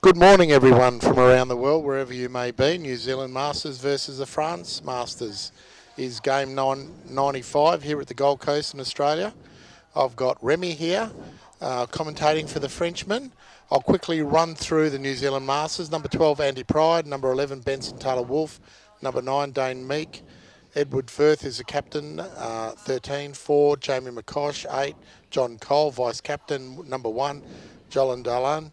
Good morning, everyone from around the world, wherever you may be. New Zealand Masters versus the France Masters is game 95 here at the Gold Coast in Australia. I've got Remy here, commentating for the Frenchman. I'll quickly run through the New Zealand Masters. Number 12, Andy Pride. Number 11, Benson Taylor-Wolff. Number 9, Dane Meek. Edward Firth is the captain. 13, 4, Jamie McCosh. 8, John Cole, vice-captain. Number 1, Jolyn Darlan.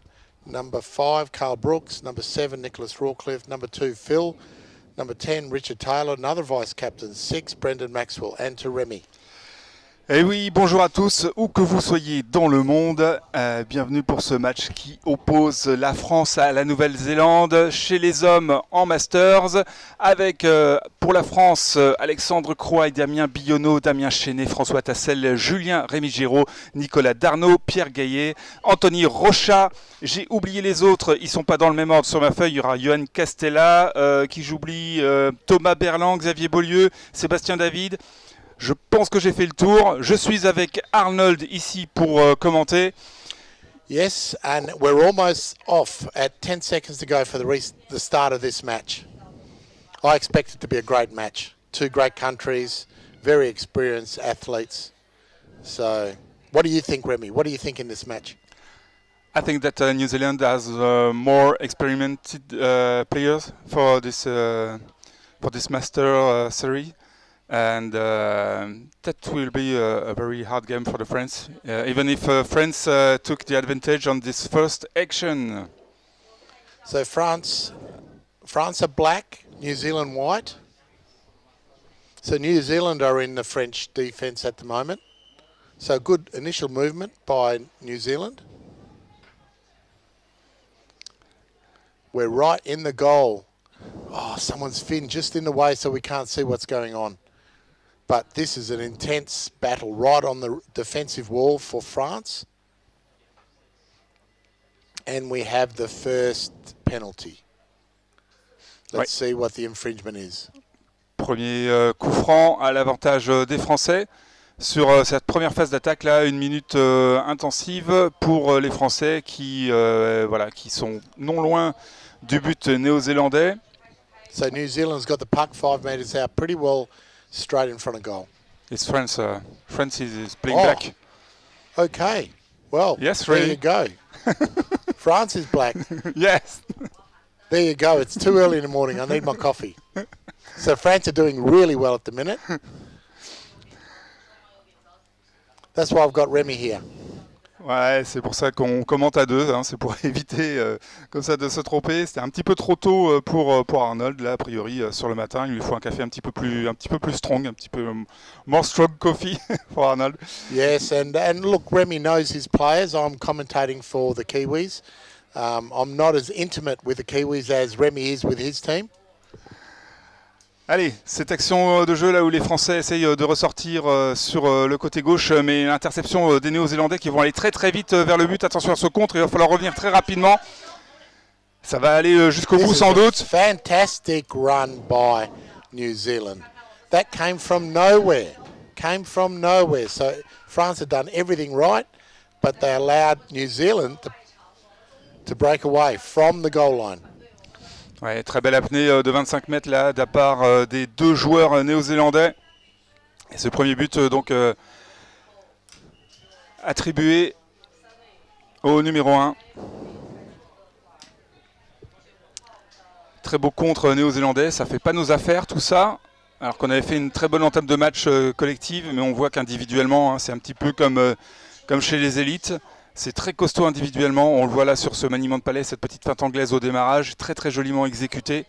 Number 5, Carl Brooks. Number 7, Nicholas Rawcliffe. Number 2, Phil. Number 10, Richard Taylor, another vice-captain. 6, Brendan Maxwell. And to Remy. Et oui, bonjour à tous, où que vous soyez dans le monde, bienvenue pour ce match qui oppose la France à la Nouvelle-Zélande chez les hommes en Masters, avec pour la France Alexandre Croix et Damien Billonneau, Damien Chénet, François Tassel, Julien Rémy Giraud, Nicolas Darnaud, Pierre Gaillet, Anthony Rocha. J'ai oublié les autres, ils ne sont pas dans le même ordre sur ma feuille. Il y aura Johan Castella, qui j'oublie, Thomas Berland, Xavier Beaulieu, Sébastien David. Je pense que j'ai fait le tour. Je suis avec Arnold ici pour commenter. Yes, and we're almost off at 10 seconds to go for the start of this match. I expect it to be a great match. Two great countries, very experienced athletes. So, what do you think, Remy? What do you think in this match? I think that New Zealand has more experienced players for this Master series. And that will be a very hard game for the France, even if France took the advantage on this first action. So France are black, New Zealand white. So New Zealand are in the French defence at the moment. So good initial movement by New Zealand. We're right in the goal. Oh, someone's fin just in the way so we can't see what's going on. But this is an intense battle right on the defensive wall for France. And we have the first penalty. Let's see what the infringement is. Premier coup franc à l'avantage des Français. Sur cette première phase d'attaque, là, une minute intensive pour les Français qui sont non loin du but néo-zélandais. So New Zealand's got the puck 5 metres out pretty well. Straight in front of goal. It's France. France is playing black. Okay. Well, yes, there really. you go. France is black. Yes. There you go. It's too early in the morning. I need my coffee. So France are doing really well at the minute. That's why I've got Remy here. Ouais, c'est pour ça qu'on commente à deux, hein, c'est pour éviter comme ça de se tromper. C'était un petit peu trop tôt pour Arnold, là, a priori, sur le matin. Il lui faut un café un petit peu plus strong, un petit peu more strong coffee for Arnold. Yes, and look, Remy knows his players. I'm commentating for the Kiwis. I'm not as intimate with the Kiwis as Remy is with his team. Allez, cette action de jeu là où les Français essayent de ressortir sur le côté gauche, mais l'interception des Néo-Zélandais qui vont aller très très vite vers le but. Attention à ce contre, il va falloir revenir très rapidement. Ça va aller jusqu'au bout sans doute. Fantastic run by New Zealand. That came from nowhere. So France had done everything right, but they allowed New Zealand to break away from the goal line. Ouais, très belle apnée de 25 mètres là, de la part des deux joueurs néo-zélandais. Et ce premier but donc attribué au numéro 1. Très beau contre néo-zélandais, ça fait pas nos affaires tout ça. Alors qu'on avait fait une très bonne entame de match collective, mais on voit qu'individuellement, hein, c'est un petit peu comme chez les élites. C'est très costaud individuellement, on le voit là sur ce maniement de palais, cette petite feinte anglaise au démarrage, très très joliment exécutée.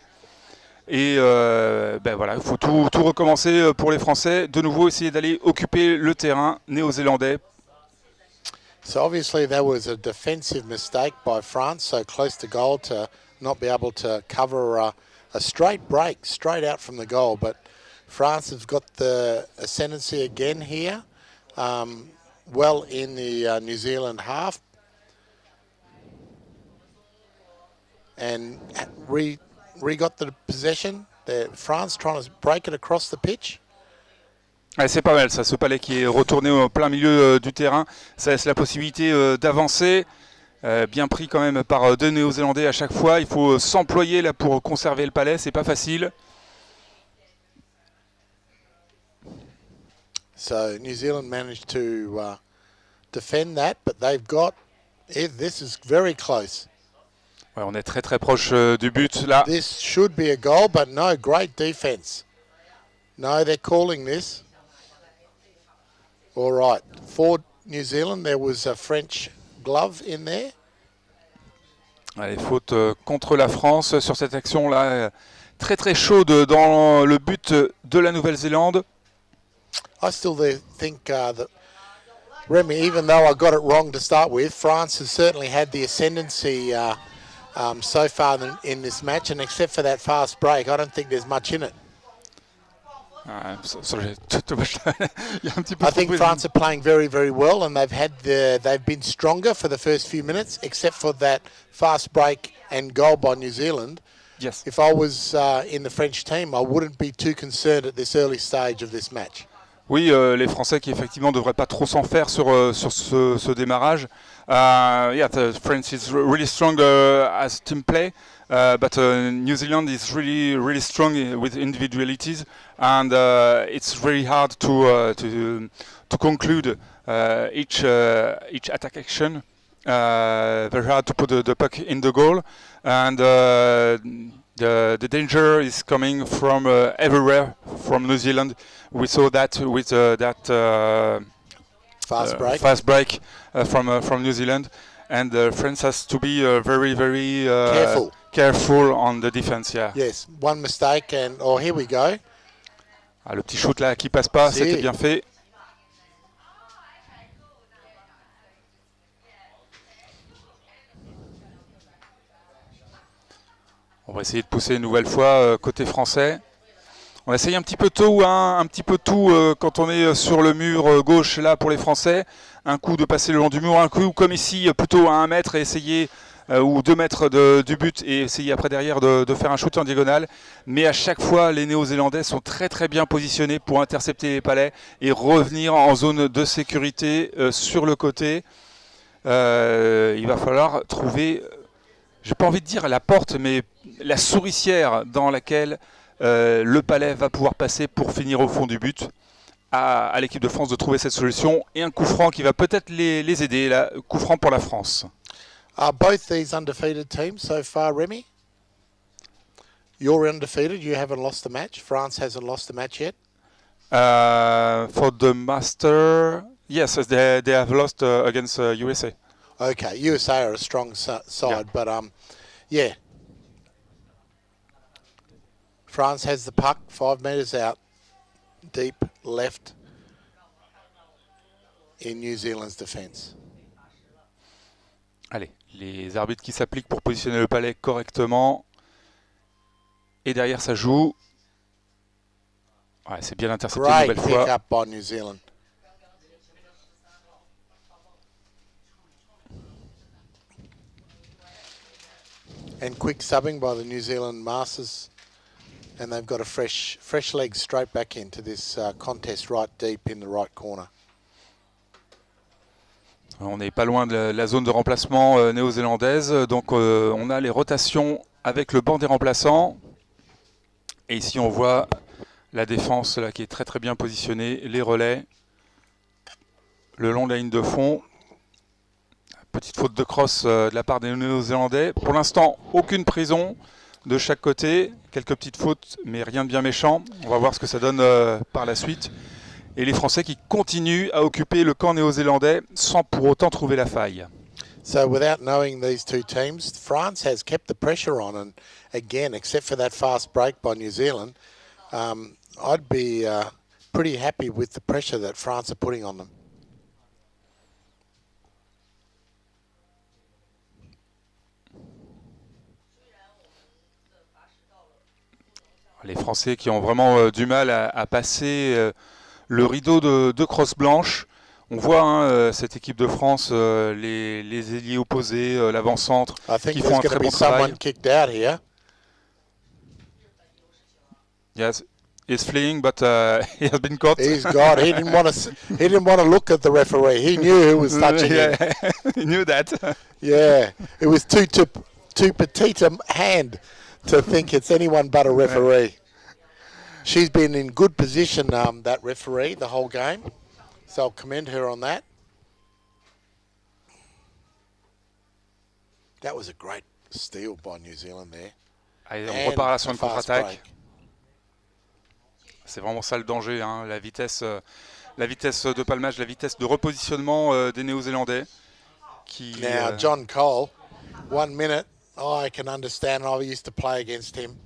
Et voilà, il faut tout recommencer pour les Français, de nouveau essayer d'aller occuper le terrain néo-zélandais. So obviously there was a defensive mistake by France, so close to goal to not be able to cover a straight break, straight out from the goal. But France has got the ascendancy again here. Well in the New Zealand half, and got the possession. France trying to break it across the pitch. Ouais, c'est pas mal ça, ce palais qui est retourné au plein milieu du terrain. Ça laisse la possibilité d'avancer bien pris quand même par deux Néo-Zélandais à chaque fois. Il faut s'employer là pour conserver le palais, c'est pas facile. So New Zealand managed to defend that, but they've got this is very close. Ouais, on est très très proche du but là. This should be a goal, but no, great defense. No, they're calling this. All right, for New Zealand, there was a French glove in there. Allez, faute contre la France sur cette action là, très très chaude dans le but de la Nouvelle-Zélande. I still think that Remy, even though I got it wrong to start with, France has certainly had the ascendancy so far in this match, and except for that fast break, I don't think there's much in it. Sorry, il y a un petit peu I think France are playing very, very well, and they've been stronger for the first few minutes, except for that fast break and goal by New Zealand. Yes. If I was in the French team, I wouldn't be too concerned at this early stage of this match. Oui, les Français qui effectivement ne devraient pas trop s'en faire sur ce démarrage. Yeah, the France is really strong as team play, but New Zealand is really strong with individualities, and it's very hard to conclude each attack action. Very hard to put the puck in the goal, and the danger is coming from everywhere from New Zealand. We saw that with that fast break from New Zealand, and France has to be very careful on the defense. Yeah. Yes, one mistake and here we go. Ah, le petit shoot là qui passe pas, c'était bien fait. On va essayer de pousser une nouvelle fois côté français. On essaye un petit peu tout, un petit peu tout quand on est sur le mur gauche là pour les Français. Un coup de passer le long du mur, un coup comme ici plutôt à 1 mètre et essayer ou 2 mètres du but et essayer après derrière de faire un shoot en diagonale. Mais à chaque fois les Néo-Zélandais sont très bien positionnés pour intercepter les palais et revenir en zone de sécurité sur le côté. Il va falloir trouver, j'ai pas envie de dire la porte, mais la souricière dans laquelle le palais va pouvoir passer pour finir au fond du but. À l'équipe de France de trouver cette solution et un coup franc qui va peut-être les aider. Là, coup franc pour la France. Are both these undefeated teams so far, Remy? You're undefeated. You haven't lost a match. France hasn't lost a match yet. For the Master, yes, they have lost against USA. Okay, USA are a strong side, Yeah. but yeah. France has the puck 5 metres out, deep left in New Zealand's defence. Allez, les arbitres qui s'appliquent pour positionner le palais correctement. Et derrière, ça joue. Ouais, c'est bien intercepté une Great nouvelle pick fois. up by New Zealand. And quick subbing by the New Zealand Masters. And they've got a fresh leg straight back into this contest right deep in the right corner. On n'est pas loin de la zone de remplacement néo-zélandaise. Donc on a les rotations avec le banc des remplaçants. Et ici on voit la défense là, qui est très bien positionnée. Les relais le long de la ligne de fond. Petite faute de cross de la part des Néo-Zélandais. Pour l'instant, aucune prison de chaque côté. Quelques petites fautes, mais rien de bien méchant. On va voir ce que ça donne par la suite. Et les Français qui continuent à occuper le camp néo-zélandais sans pour autant trouver la faille. So without knowing these two teams, France has kept the pressure on. And again, except for that fast break by New Zealand, I'd be pretty happy with the pressure that France are putting on them. Les Français qui ont vraiment du mal à passer le rideau de crosse blanche. On voit cette équipe de France, les ailiers opposés, l'avant-centre, qui font un très bon travail. Kicked out here. Yes. He's fleeing, but he has been caught. He's got. He didn't want to. He didn't want to look at the referee. He knew who was touching him. He knew that. Yeah, it was too petite a hand to think it's anyone but a referee. She's been in good position, that referee, the whole game. So I'll commend her on that. That was a great steal by New Zealand there. Allez, on repart là sur une contre-attaque. C'est vraiment ça le danger, hein, la vitesse de palmage, la vitesse de repositionnement des Néo-Zélandais. Now, John Cole, 1 minute, I can understand. I used to play against him.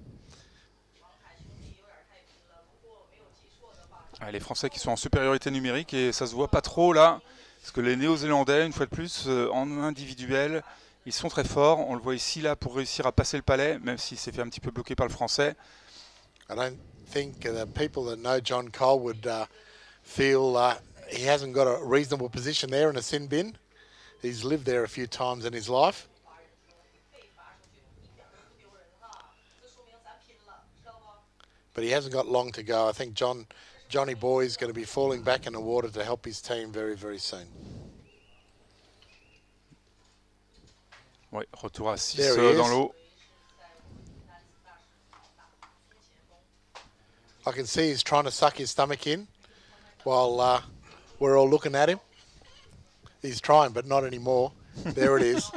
Les Français qui sont en supériorité numérique et ça se voit pas trop là, parce que les Néo-Zélandais, une fois de plus, en individuel, ils sont très forts. On le voit ici là pour réussir à passer le palais, même s'il s'est fait un petit peu bloquer par le Français. I don't think the people that know John Cole would feel he hasn't got a reasonable position there in a sin bin. He's lived there a few times in his life. But he hasn't got long to go. I think Johnny Boy is going to be falling back in the water to help his team very, very soon. Ouais, retour à 6 dans l'eau. I can see he's trying to suck his stomach in while we're all looking at him. He's trying, but not anymore. There it is.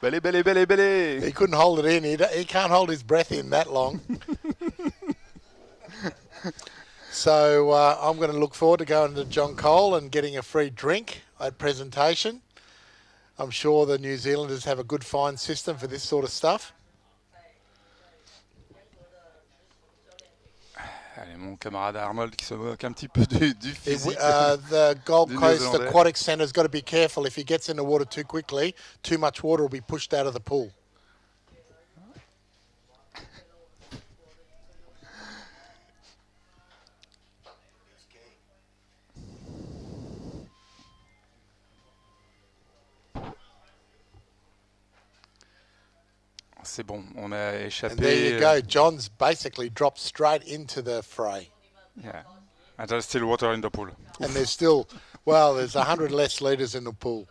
Belé, belé, belé, belé. He couldn't hold it in. He can't hold his breath in that long. So I'm going to look forward to going to John Cole and getting a free drink at presentation. I'm sure the New Zealanders have a good fine system for this sort of stuff. Allez, mon camarade Arnold qui se moque un petit peu du physique. The Gold Coast Aquatic Centre's got to be careful. If he gets in the water too quickly, too much water will be pushed out of the pool. C'est bon, on a échappé. And there you go. John's basically dropped straight into the fray. Yeah. And there's still water in the pool. And there's still, well, there's 100 less litres in the pool.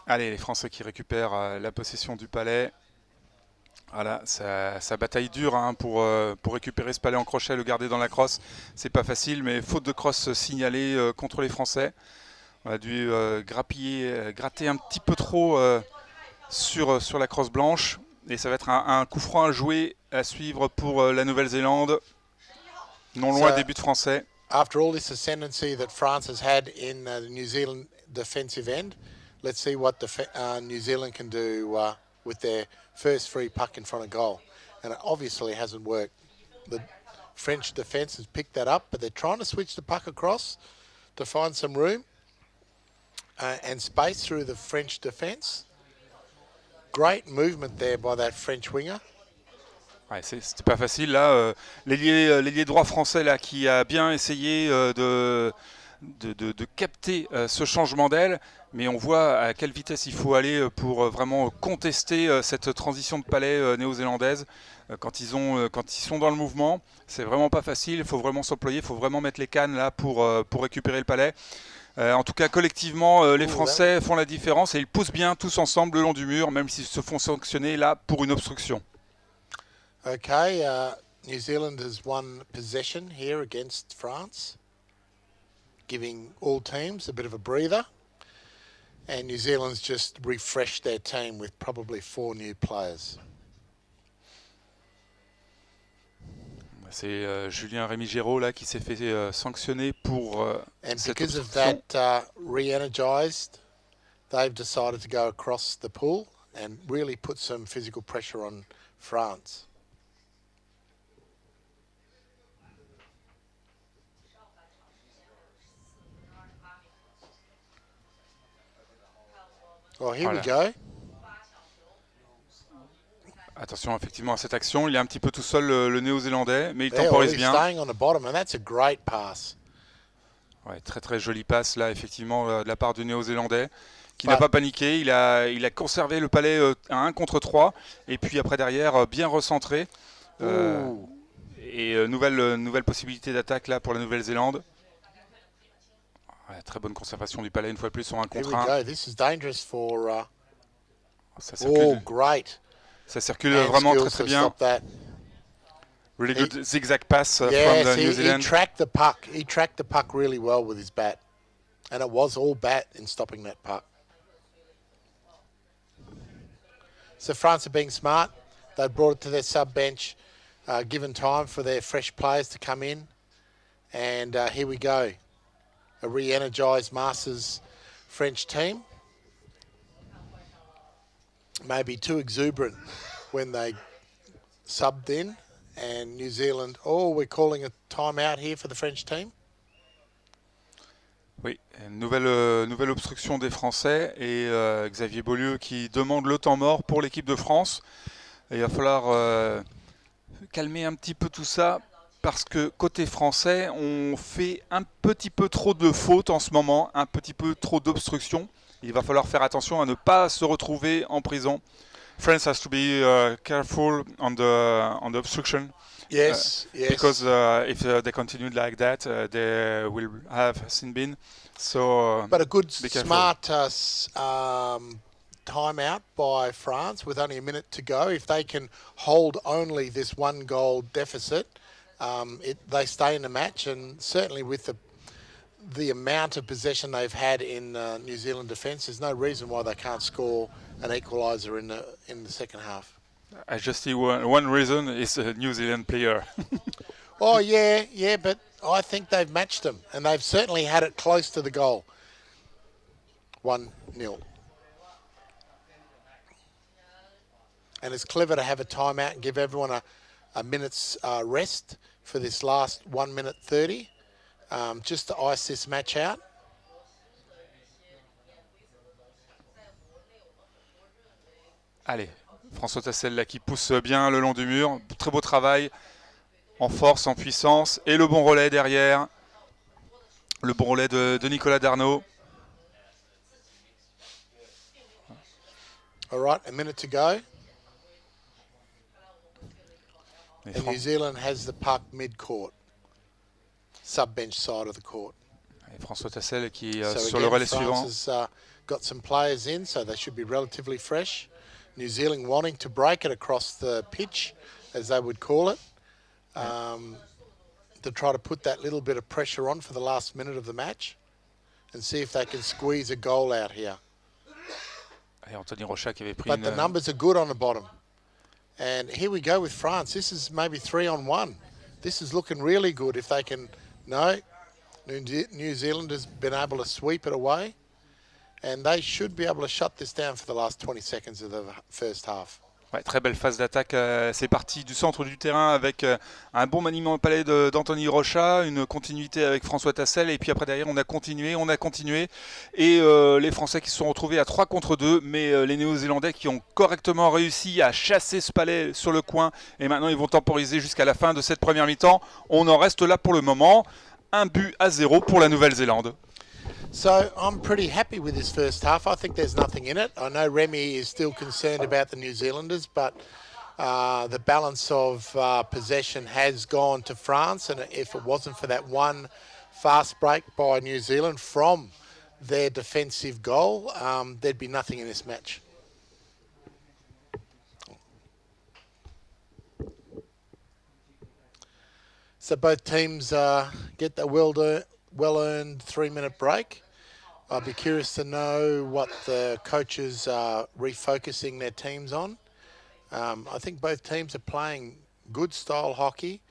Allez, les Français qui récupèrent la possession du palais. Voilà, ça bataille dure hein, pour récupérer ce palais en crochet, le garder dans la crosse. C'est pas facile, mais faute de crosse signalée contre les Français. On a dû gratter un petit peu trop sur la crosse blanche. Et ça va être un coup franc à jouer, à suivre pour la Nouvelle-Zélande. Non loin des buts français. After all this ascendancy that France has had in the New Zealand defensive end, let's see what New Zealand can do with their first free puck in front of goal. And it obviously hasn't worked. The French defence has picked that up, but they're trying to switch the puck across to find some room and space through the French defence. Great movement there by that French winger. Ouais, c'était pas facile là. L'ailier droit français là qui a bien essayé de capter ce changement d'aile, mais on voit à quelle vitesse il faut aller pour vraiment contester cette transition de palais néo-zélandaise. Quand ils sont dans le mouvement, c'est vraiment pas facile, il faut vraiment s'employer, il faut vraiment mettre les cannes là pour récupérer le palais. En tout cas, collectivement, les Français font la différence et ils poussent bien tous ensemble le long du mur, même s'ils se font sanctionner là pour une obstruction. Okay, New Zealand has won possession here against France, giving all teams a bit of a breather. And New Zealand's just refreshed their team with probably 4 new players. C'est Julien Rémy-Géraud là qui s'est fait sanctionner pour cette because obstruction. of that re-energised, they've decided to go across the pool and really put some physical pressure on France. Well, here we go. Attention effectivement à cette action, il est un petit peu tout seul le Néo-Zélandais, mais il temporise bien. Staying on the bottom, and that's a great pass. Ouais, très très jolie passe là, effectivement, de la part du Néo-Zélandais, qui n'a But pas paniqué. Il a conservé le palais à 1 contre 3, et puis après derrière, bien recentré. Euh, ooh, et nouvelle possibilité d'attaque là pour la Nouvelle-Zélande. Ouais, très bonne conservation du palais une fois de plus sur 1 here contre we 1. go. This is dangerous for. Ça Oh, circule, great ça circule hand vraiment très skills très to bien. stop that. Really He, good zigzag pass from yes, the New he Zealand. tracked the puck. He tracked the puck really well with his bat, and it was all bat in stopping that puck. So France are being smart. They brought it to their sub bench, given time for their fresh players to come in, and here we go. A re-energised Masters French team. Maybe too exuberant when they subbed in, and New Zealand. Oh, we're calling a timeout here for the French team. Oui, une nouvelle obstruction des Français et Xavier Beaulieu qui demande le temps mort pour l'équipe de France. Et il va falloir calmer un petit peu tout ça parce que côté français, on fait un petit peu trop de fautes en ce moment, un petit peu trop d'obstructions. Il va falloir faire attention à ne pas se retrouver en prison. France has to be careful on the obstruction. Yes, yes. Because if they continue like that, they will have sin bin. So, But a good, be careful. smart timeout by France with only a minute to go. If they can hold only this 1 goal deficit, they stay in the match, and certainly with the amount of possession they've had in New Zealand defence, there's no reason why they can't score an equaliser in the second half. I just see one reason is a New Zealand player. Oh, yeah, but I think they've matched them, and they've certainly had it close to the goal. 1-0. And it's clever to have a timeout and give everyone a minute's rest for this last 1 minute 30, just to ice this match out. Allez, François Tassel là qui pousse bien le long du mur. Très beau travail, en force, en puissance. Et le bon relais derrière. Le bon relais de Nicolas Darnaud. All right, a minute to go. Et And New Zealand has the puck mid-court, sub-bench side of the court. François Tassel qui So sur le again, relais France suivant. has got some players in, so they should be relatively fresh. New Zealand wanting to break it across the pitch, as they would call it, to try to put that little bit of pressure on for the last minute of the match and see if they can squeeze a goal out here. Et Anthony Rochat qui avait pris But the numbers are good on the bottom. And here we go with France. This is maybe 3-on-1. This is looking really good if they can... No, New Zealand has been able to sweep it away. And they should be able to shut this down for the last 20 seconds of the first half. Ouais, très belle phase d'attaque. C'est parti du centre du terrain avec un bon maniement au palais d'Anthony Rochat, une continuité avec François Tassel. Et puis après derrière, on a continué. Et les Français qui se sont retrouvés à 3 contre 2. Mais les Néo-Zélandais qui ont correctement réussi à chasser ce palais sur le coin. Et maintenant, ils vont temporiser jusqu'à la fin de cette première mi-temps. On en reste là pour le moment. 1-0 pour la Nouvelle-Zélande. So I'm pretty happy with this first half. I think there's nothing in it. I know Remy is still concerned about the New Zealanders, but the balance of possession has gone to France. And if it wasn't for that one fast break by New Zealand from their defensive goal, there'd be nothing in this match. So both teams get the well-earned 3-minute break. I'd be curious to know what the coaches are refocusing their teams on. I think both teams are playing good style hockey,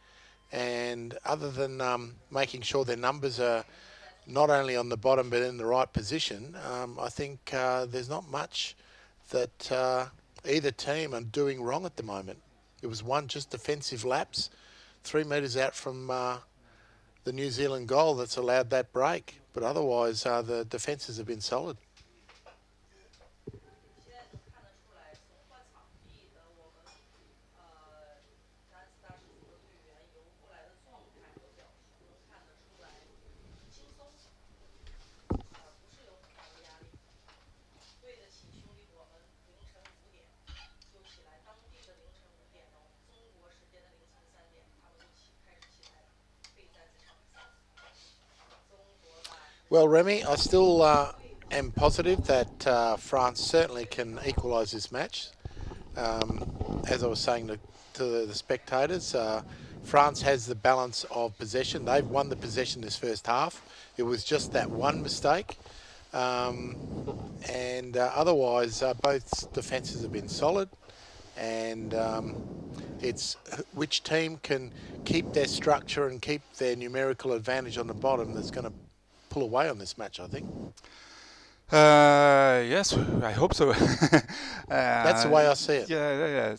and other than making sure their numbers are not only on the bottom but in the right position, I think there's not much that either team are doing wrong at the moment. It was one just defensive lapse, 3 metres out from the New Zealand goal that's allowed that break. But otherwise, the defences have been solid. Well, Remy, I still am positive that France certainly can equalise this match. As I was saying to the spectators, France has the balance of possession. They've won the possession this first half. It was just that one mistake. Otherwise, both defences have been solid. And it's which team can keep their structure and keep their numerical advantage on the bottom that's going to pull away on this match, I think. Yes, I hope so. That's the way I see it. Yeah.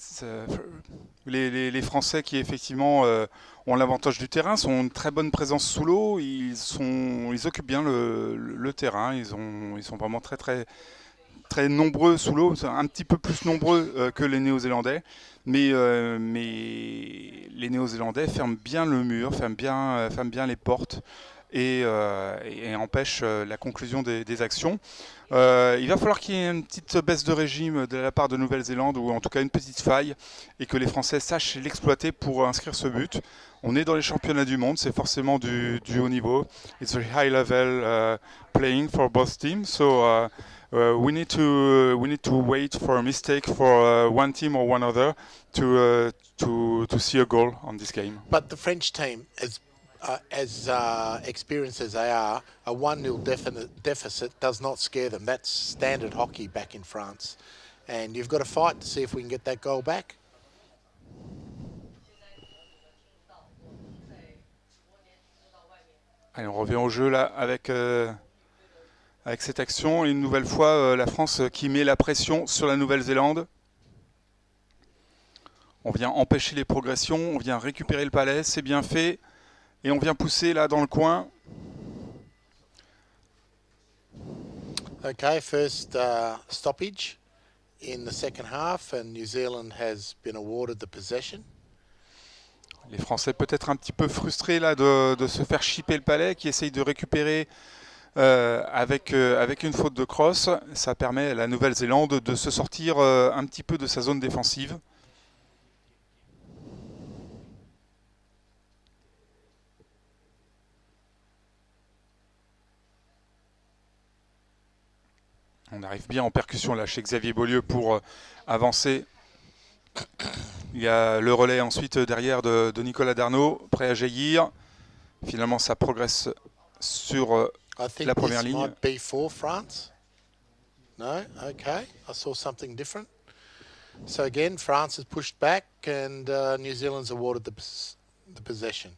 Les Français qui effectivement ont l'avantage du terrain, sont une très bonne présence sous l'eau, ils occupent bien le terrain, ils sont vraiment très nombreux sous l'eau, un petit peu plus nombreux que les Néo-Zélandais, mais les Néo-Zélandais ferment bien le mur, ferment bien les portes et empêchent la conclusion des actions. Il va falloir qu'il y ait une petite baisse de régime de la part de Nouvelle-Zélande, ou en tout cas une petite faille, et que les Français sachent l'exploiter pour inscrire ce but. On est dans les championnats du monde, c'est forcément du haut niveau. It's very high level playing for both teams, so we need to wait for a mistake for one team or one other to see a goal on this game. But the French team, as experienced as they are, a 1-0 deficit does not scare them. That's standard hockey back in France. And you've got to fight to see if we can get that goal back. Allez, on revient au jeu là avec cette action. Et une nouvelle fois, la France qui met la pression sur la Nouvelle-Zélande. On vient empêcher les progressions, on vient récupérer le palais, c'est bien fait. Et on vient pousser là dans le coin. Okay, first stoppage in the second half, and New Zealand has been awarded the possession. Les Français peut-être un petit peu frustrés là de se faire chipper le palais, qui essayent de récupérer avec une faute de crosse. Ça permet à la Nouvelle-Zélande de se sortir un petit peu de sa zone défensive. On arrive bien en percussion là chez Xavier Beaulieu pour avancer. Il y a le relais ensuite derrière de Nicolas Darnaud, prêt à jaillir. Finalement, ça progresse sur la première ligne. Might be for France. No, okay. I saw something different. So again, France has pushed back, and New Zealand's awarded the possession.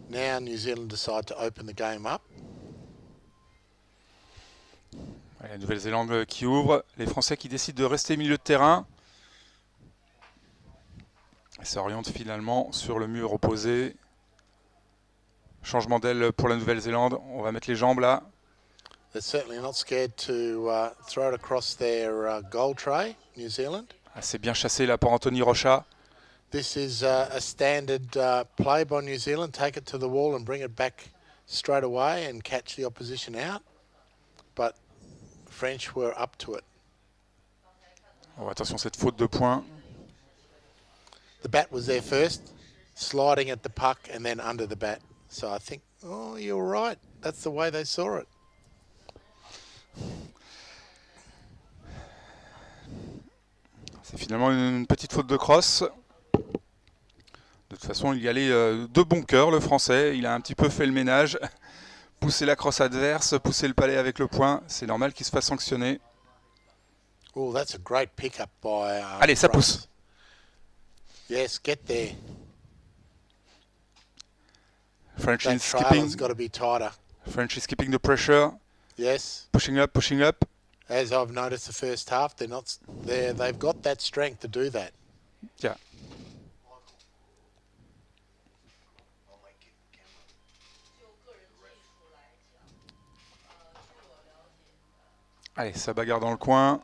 Now New Zealand decide to open the game up. La Nouvelle-Zélande qui ouvre, les Français qui décident de rester milieu de terrain. Et ça oriente finalement sur le mur opposé. Changement d'aile pour la Nouvelle-Zélande, on va mettre les jambes là. They're certainly not scared to throw it across their goal tray, New Zealand. C'est bien chassé là pour Anthony Rocha. This is a standard play by New Zealand. Take it to the wall and bring it back straight away and catch the opposition out. But French were up to it. Oh, attention, cette faute de poing. The bat was there first, sliding at the puck and then under the bat. So I think, oh, you're right. That's the way they saw it. C'est finalement une petite faute de crosse. De toute façon, il y allait de bon cœur, le Français. Il a un petit peu fait le ménage. Pousser la crosse adverse, pousser le palais avec le poing. C'est normal qu'il se fasse sanctionner. Oh, that's a great pick-up by Allez, ça France. pousse. Yes, get there. French That is skipping. trailer's got to be tighter. French is keeping the pressure. Yes. Pushing up, pushing up. As I've noticed the first half, they've got that strength to do that. Yeah. Allez, ça bagarre dans le coin.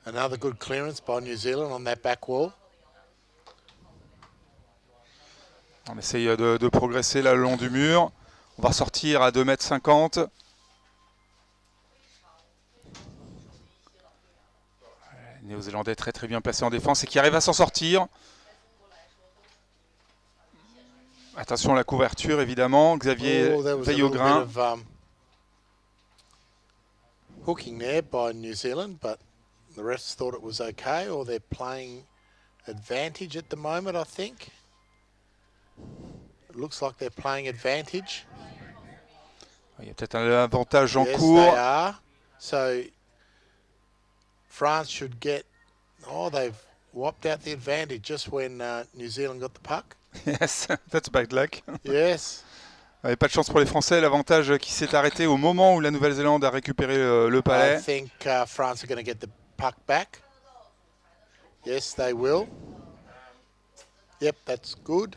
Another good clearance by New Zealand on that back wall. On essaye de progresser là le long du mur. On va ressortir à 2,50 m. Néo-Zélandais très très bien placés en défense et qui arrivent à s'en sortir. Attention à la couverture évidemment. Xavier veille au grain. Hooking there by New Zealand, but the refs thought it was okay, or they're playing advantage at the moment, I think. It looks like they're playing advantage. Il y a peut-être un avantage en yes, cours. They are. So France should get. Oh, they've whopped out the advantage just when New Zealand got the puck. Yes, that's bad luck. Yes. Pas de chance pour les Français. L'avantage qui s'est arrêté au moment où la Nouvelle-Zélande a récupéré le palais. I think France are going to get the puck back. Yes, they will. Yep, that's good.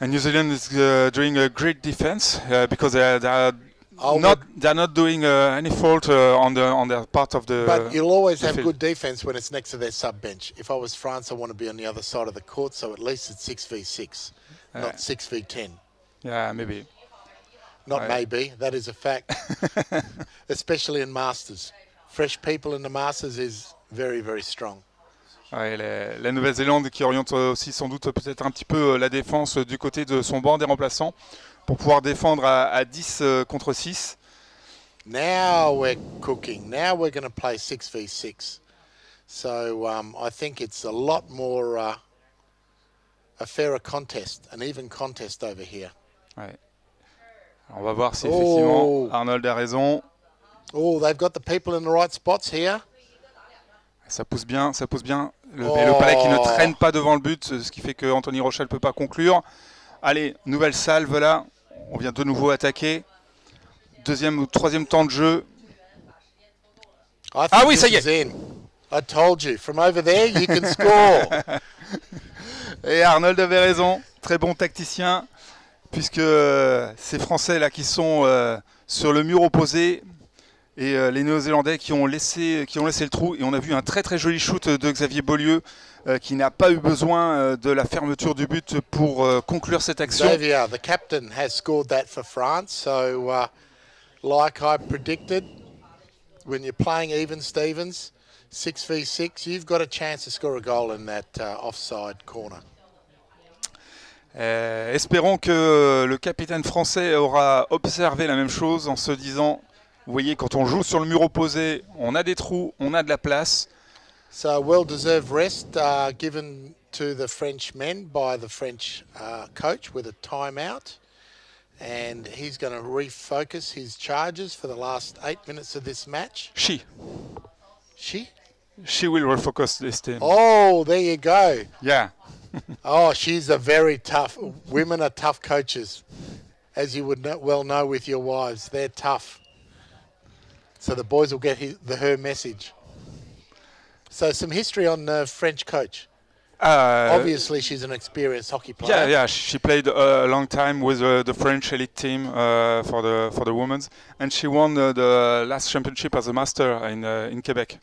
And New Zealand is doing a great defense because they are they're not doing any fault on their part of the. But you'll always have field. good defense when it's next to their sub bench. If I was France, I want to be on the other side of the court, so at least it's 6v6, not 6v10. Yeah, maybe. Not maybe, that is a fact. Especially in Masters. Fresh people in the Masters is very, very strong. Ouais, la Nouvelle-Zélande qui oriente aussi sans doute peut-être un petit peu la défense du côté de son banc des remplaçants pour pouvoir défendre à 10 contre 6. Now we're cooking. Now we're going to play 6v6. So I think it's a lot more a fairer contest, an even contest over here. Ouais. Alors on va voir si effectivement Arnold a raison. Oh, they've got the people in the right spots here. Ça pousse bien, ça pousse bien. Le palais qui ne traîne pas devant le but, ce qui fait que Anthony Rochelle ne peut pas conclure. Allez, nouvelle salve là. On vient de nouveau attaquer. Deuxième ou troisième temps de jeu. Ah oui, ça y est. I told you, from over there you can score. Et Arnold avait raison, très bon tacticien, puisque ces Français là qui sont sur le mur opposé et les Néo-Zélandais qui ont laissé le trou. Et on a vu un très très joli shoot de Xavier Beaulieu qui n'a pas eu besoin de la fermeture du but pour conclure cette action. Xavier, the captain, has scored that for France. So, like I predicted, when you're playing even Stevens, 6v6, you've got a chance to score a goal in that offside corner. Espérons que le capitaine français aura observé la même chose en se disant, vous voyez, quand on joue sur le mur opposé, on a des trous, on a de la place. So well-deserved rest given to the French men by the French coach with a timeout. And he's going to refocus his charges for the last 8 minutes of this match. She will refocus this team. Oh, there you go. Yeah. Oh, she's a very tough. Women are tough coaches, as you would well know with your wives. They're tough. So the boys will get her message. So some history on the French coach. Obviously, she's an experienced hockey player. Yeah. She played a long time with the French elite team for the women's, and she won the last championship as a master in Quebec.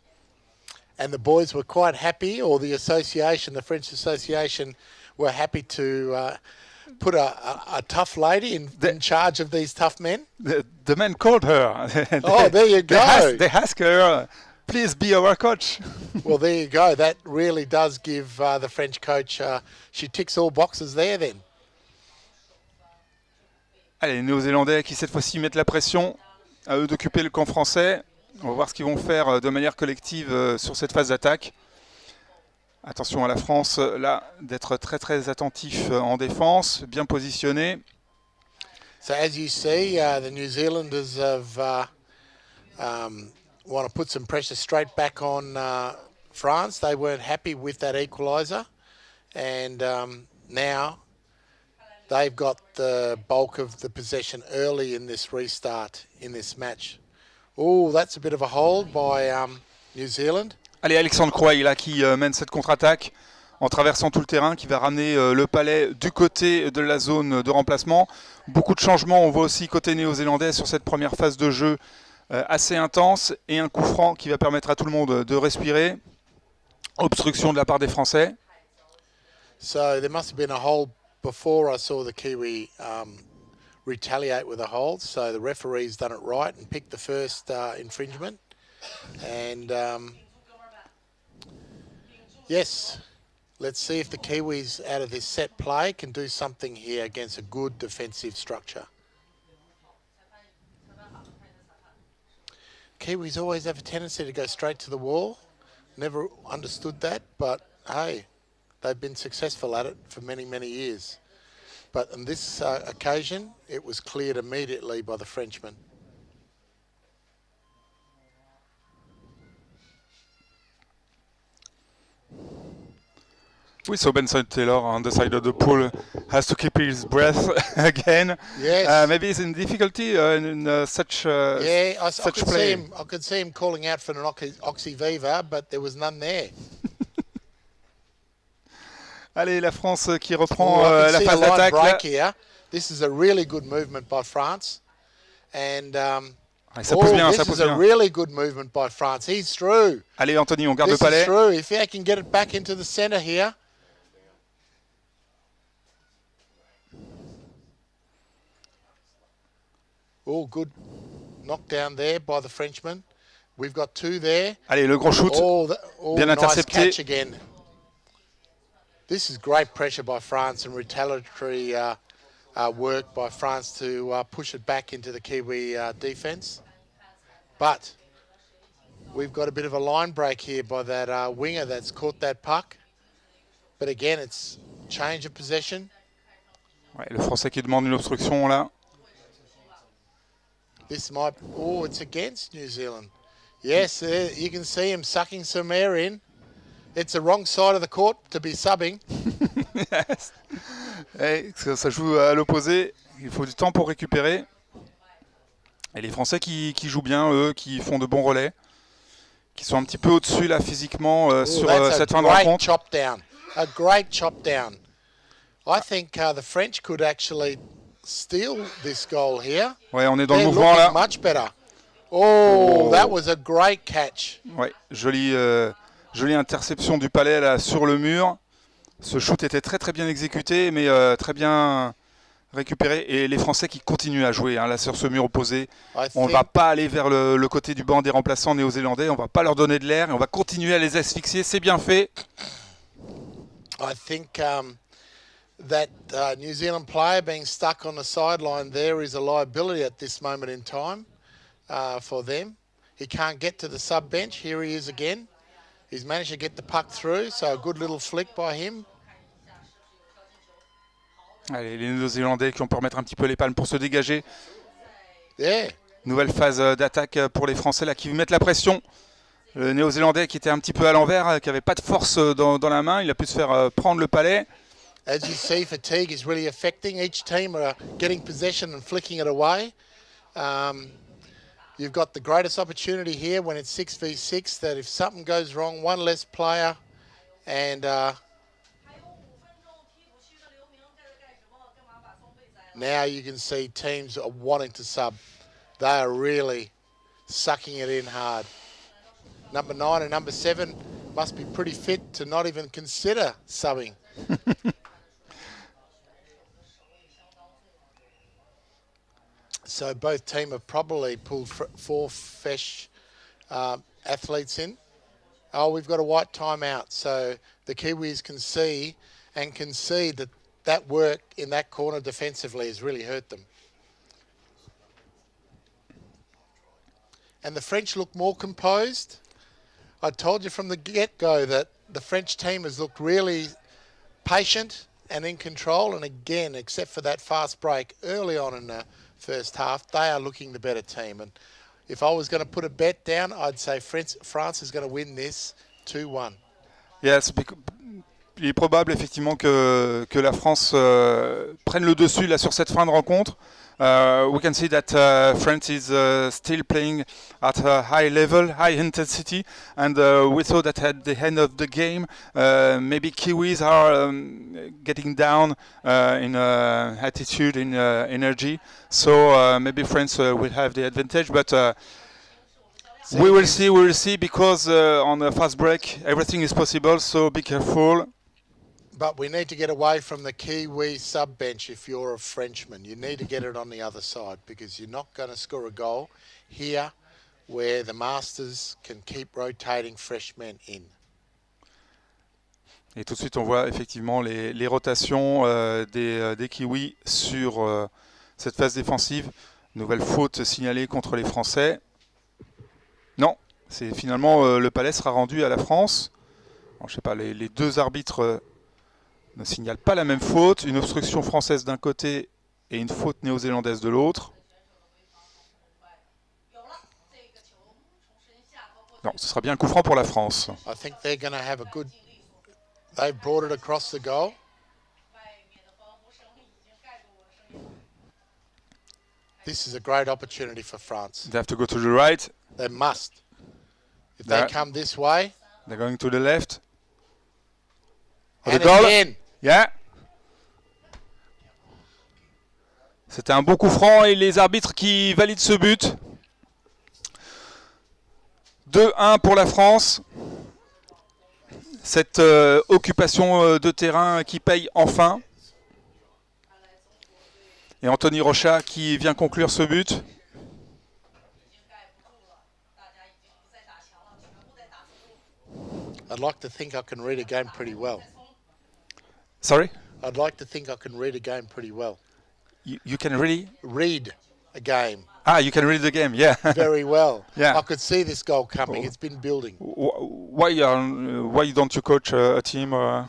And the boys were quite happy, or the association, the French association, were happy to put a tough lady in charge of these tough men. The men called her. There you go. They asked her, please be our coach. Well, there you go. That really does give the French coach, she ticks all boxes there then. Allez, les Néo-Zélandais qui cette fois-ci mettent la pression, à eux d'occuper le camp français. On va voir ce qu'ils vont faire de manière collective sur cette phase d'attaque. Attention à la France, là, d'être très très attentif en défense, bien positionné. So as you see, the New Zealanders want to put some pressure straight back on France. They weren't happy with that equaliser. And now they've got the bulk of the possession early in this restart, in this match. Oh, that's a bit of a hold by New Zealand. Allez, Alexandre Croix là qui mène cette contre-attaque en traversant tout le terrain, qui va ramener le palais du côté de la zone de remplacement. Beaucoup de changements, on voit aussi côté néo-zélandais sur cette première phase de jeu assez intense, et un coup franc qui va permettre à tout le monde de respirer. Obstruction de la part des Français. So there must have been a hold before I saw the Kiwi retaliate with a hold. So the referee's done it right and picked the first infringement. And yes, let's see if the Kiwis out of this set play can do something here against a good defensive structure. Kiwis always have a tendency to go straight to the wall. Never understood that, but hey, they've been successful at it for many, many years. But on this occasion, it was cleared immediately by the Frenchman. Oui, so Benson Taylor on the side of the pool has to keep his breath again. Yes. Maybe he's in difficulty in such yeah, such play. I could see him calling out for an Oxyviva, but there was none there. Allez, la France qui reprend la phase d'attaque. This is a really good movement by France. And ça pousse bien, this is a really good movement by France. He's through. Allez, Anthony, on garde this le palais. Is through. If he can get it back into the center here. Oh, good knockdown there by the Frenchman. We've got two there. Allez, le gros shoot. Bien nice intercepté. Catch again. This is great pressure by France and retaliatory work by France to push it back into the Kiwi defence. But we've got a bit of a line break here by that winger that's caught that puck. But again, it's change of possession. Ouais, le Français qui demande une obstruction là. This might... Oh, it's against New Zealand. Yes, you can see him sucking some air in. It's the wrong side of the court to be subbing. Yes. Et ça joue à l'opposé. Il faut du temps pour récupérer. Et les Français qui jouent bien, eux, qui font de bons relais, qui sont un petit peu au-dessus là physiquement sur cette fin de rencontre. Chop down. A great chop down. I think the French could actually steal this goal here. Ouais, on est dans le mouvement là. Much better. Oh, that was a great catch. Ouais, jolie interception du palais là sur le mur. Ce shoot était très très bien exécuté, mais très bien récupéré. Et les Français qui continuent à jouer là sur ce mur opposé. On ne va pas aller vers le côté du banc des remplaçants néo-zélandais. On ne va pas leur donner de l'air et on va continuer à les asphyxier. C'est bien fait. I think that New Zealand player being stuck on the sideline there is a liability at this moment in time for them. He can't get to the sub bench. Here he is again. He's managed to get the puck through, so a good little flick by him. Allez, les Néo-Zélandais qui vont remettre un petit peu les palmes pour se dégager. Yeah. Nouvelle phase d'attaque pour les Français là qui mettent la pression. Le Néo-Zélandais qui était un petit peu à l'envers, qui n'avait pas de force dans la main, il a pu se faire prendre le palais. As you see, fatigue is really affecting. Each team are getting possession and flicking it away. You've got the greatest opportunity here when it's 6v6 that if something goes wrong, one less player and now you can see teams are wanting to sub. They are really sucking it in hard. Number 9 and number 7 must be pretty fit to not even consider subbing. So both teams have probably pulled 4 fresh athletes in. Oh, we've got a white timeout. So the Kiwis can see and concede that that work in that corner defensively has really hurt them. And the French look more composed. I told you from the get-go that the French team has looked really patient and in control. And again, except for that fast break early on in the first half, they are looking the better team. And if I was going to put a bet down, I'd say France is going to win this 2-1. Yes, il est probable effectivement que la France prenne le dessus là sur cette fin de rencontre. We can see that France is still playing at a high level, high intensity, and we saw that at the end of the game, maybe Kiwis are getting down in attitude, in energy. So maybe France will have the advantage, but we will see because on a fast break everything is possible. So be careful. But we need to get away from the Kiwi sub-bench if you're a Frenchman. You need to get it on the other side because you're not going to score a goal here where the Masters can keep rotating fresh men in. Et tout de suite, on voit effectivement les rotations des Kiwis sur cette phase défensive. Nouvelle faute signalée contre les Français. Non, c'est finalement le palais sera rendu à la France. Bon, je sais pas, les deux arbitres ne signalent pas la même faute. Une obstruction française d'un côté et une faute néo-zélandaise de l'autre. Non, ce sera bien un coup franc pour la France. I think they're going to have a good... They've brought it across the goal. This is a great opportunity for France. They have to go to the right. They must. If they come this way... They're going to the left. Oh, and the goal. Again. Yeah. C'était un bon coup franc et les arbitres qui valident ce but. 2-1 pour la France. Cette occupation de terrain qui paye enfin. Et Anthony Rocha qui vient conclure ce but. I'd like to think I can read a game pretty well. Sorry? I'd like to think I can read a game pretty well. You can really? Read a game. Ah, you can read the game, yeah. Very well. Yeah. I could see this goal coming. It's been building. Why don't you coach a team? I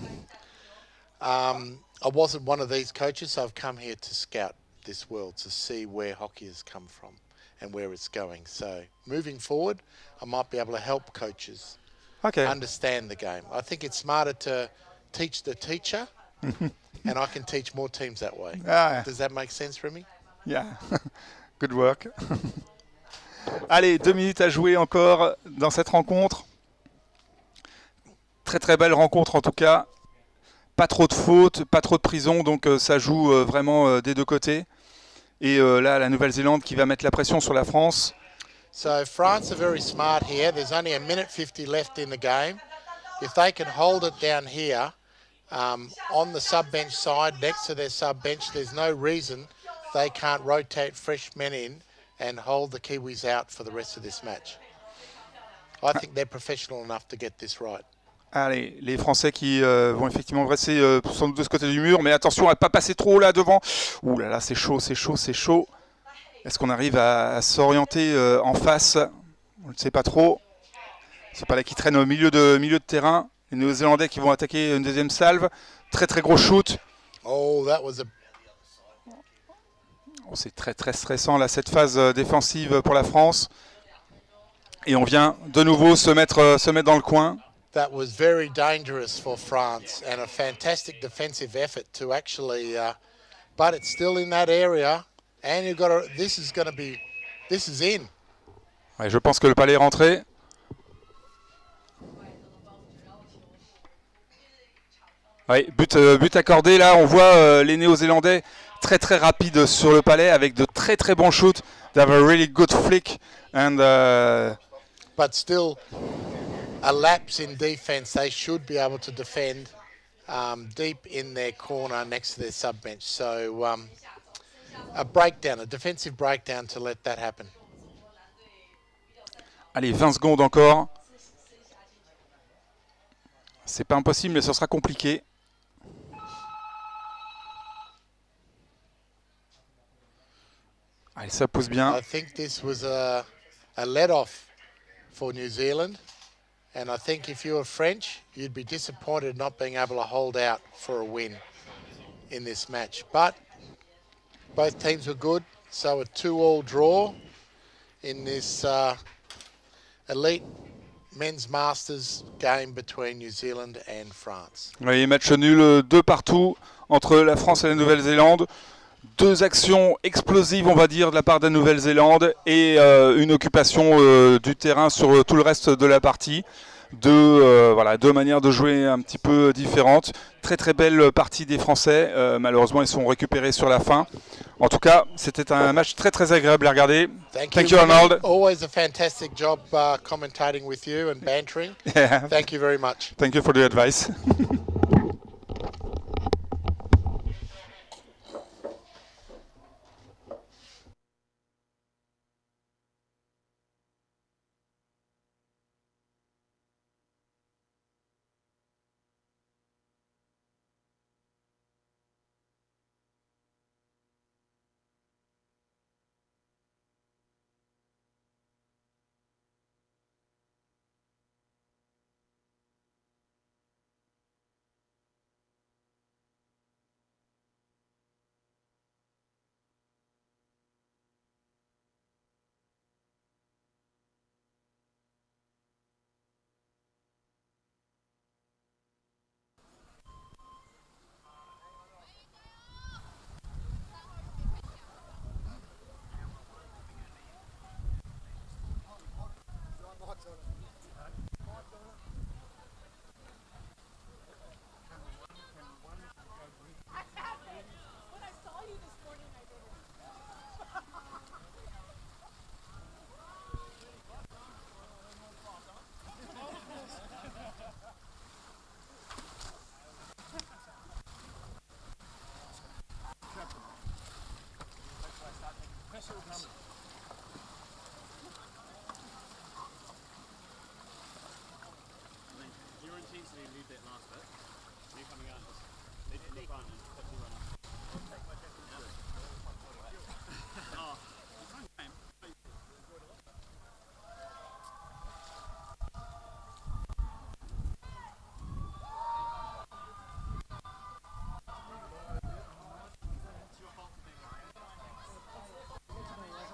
wasn't one of these coaches, so I've come here to scout this world, to see where hockey has come from and where it's going. So moving forward, I might be able to help coaches understand the game. I think it's smarter to teach the teacher, and I can teach more teams that way. Does that make sense, Remy? Yeah, good work. Allez, 2 minutes à jouer encore dans cette rencontre. Très très belle rencontre en tout cas. Pas trop de fautes, pas trop de prison, donc ça joue vraiment des deux côtés. Et là, la Nouvelle-Zélande qui va mettre la pression sur la France. So France are very smart here. There's only 1:50 left in the game. If they can hold it down here on the sub-bench side, next to their sub-bench, there's no reason they can't rotate fresh men in and hold the Kiwis out for the rest of this match. I think they're professional enough to get this right. Allez, les Français qui vont effectivement rester sans doute de ce côté du mur, mais attention à ne pas passer trop là devant. Ouh là là, c'est chaud, c'est chaud, c'est chaud. Est-ce qu'on arrive à s'orienter en face? On ne sait pas trop. C'est pas là qui traîne au milieu de terrain. Les Néo-Zélandais qui vont attaquer une deuxième salve. Très très gros shoot. Oh, that was a... Oh, c'est très très stressant là cette phase défensive pour la France. Et on vient de nouveau se mettre dans le coin. That was very dangerous for France and a fantastic defensive effort to actually, but it's still in that area, and you've got to, this is in. Ouais, je pense que le palais est rentré. Ouais, but accordé là, on voit les Néo-Zélandais très très rapides sur le palais avec de très très bons shoots. They have a really good flick and. But still. A lapse in defence, they should be able to defend deep in their corner next to their sub-bench. So a breakdown, a defensive breakdown to let that happen. Allez, 20 secondes encore. C'est pas impossible, mais ce sera compliqué. Allez, ça pousse bien. I think this was a let-off for New Zealand. And I think if you were French, you'd be disappointed not being able to hold out for a win in this match. But both teams were good, so a 2-2 draw in this elite men's Masters game between New Zealand and France. Oui, match nul 2 partout entre la France et la Nouvelle-Zélande. 2 actions explosives, on va dire, de la part de la Nouvelle-Zélande et une occupation du terrain sur tout le reste de la partie. Deux manières de jouer un petit peu différentes. Très très belle partie des Français. Malheureusement, ils sont récupérés sur la fin. En tout cas, c'était un match très très agréable à regarder. Thank you, Arnold. Always a fantastic job commentating with you and bantering. Yeah. Thank you very much. Thank you for the advice.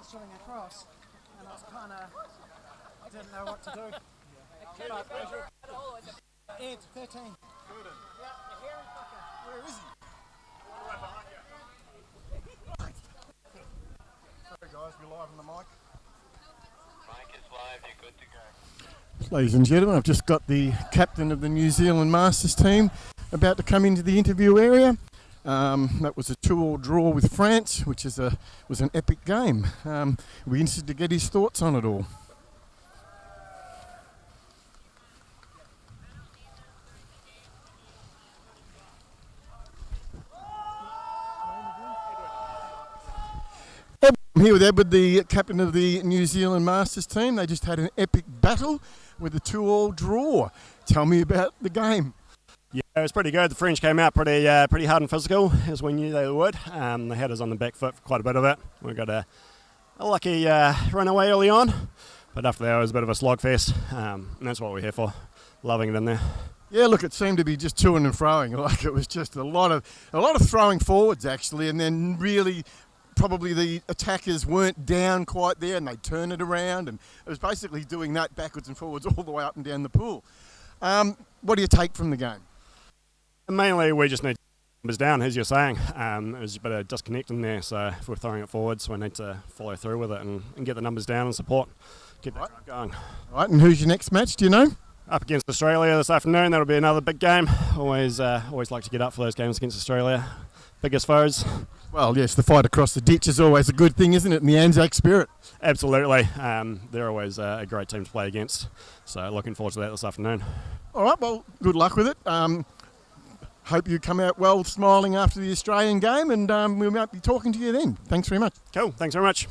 Swimming across, and I was kind of didn't know what to do. Ed, 13. Where is he? Sorry guys, we're live on the mic. Mic is live, you're good to go. Ladies and gentlemen, I've just got the captain of the New Zealand Masters team about to come into the interview area. That was a 2-2 draw with France, which was an epic game. We're interested to get his thoughts on it all. I'm here with Edward, the captain of the New Zealand Masters team. They just had an epic battle with a 2-2 draw. Tell me about the game. Yeah, it was pretty good. The French came out pretty hard and physical, as we knew they would. They had us on the back foot for quite a bit of it. We got a lucky run away early on, but after that it was a bit of a slogfest, and that's what we're here for. Loving it in there. Yeah, look, it seemed to be just toing and froing. Like it was just a lot of throwing forwards actually, and then really probably the attackers weren't down quite there, and they'd turn it around, and it was basically doing that backwards and forwards all the way up and down the pool. What do you take from the game? Mainly, we just need numbers down, as you're saying. It was a bit of disconnect in there, so if we're throwing it forwards, we need to follow through with it and get the numbers down and support, keep that drive going. Right, and who's your next match, do you know? Up against Australia this afternoon, that'll be another big game. Always like to get up for those games against Australia. Biggest foes. Well, yes, the fight across the ditch is always a good thing, isn't it, in the Anzac spirit? Absolutely. They're always a great team to play against, so looking forward to that this afternoon. All right, well, good luck with it. Hope you come out well smiling after the Australian game, and we might be talking to you then. Thanks very much. Cool, thanks very much.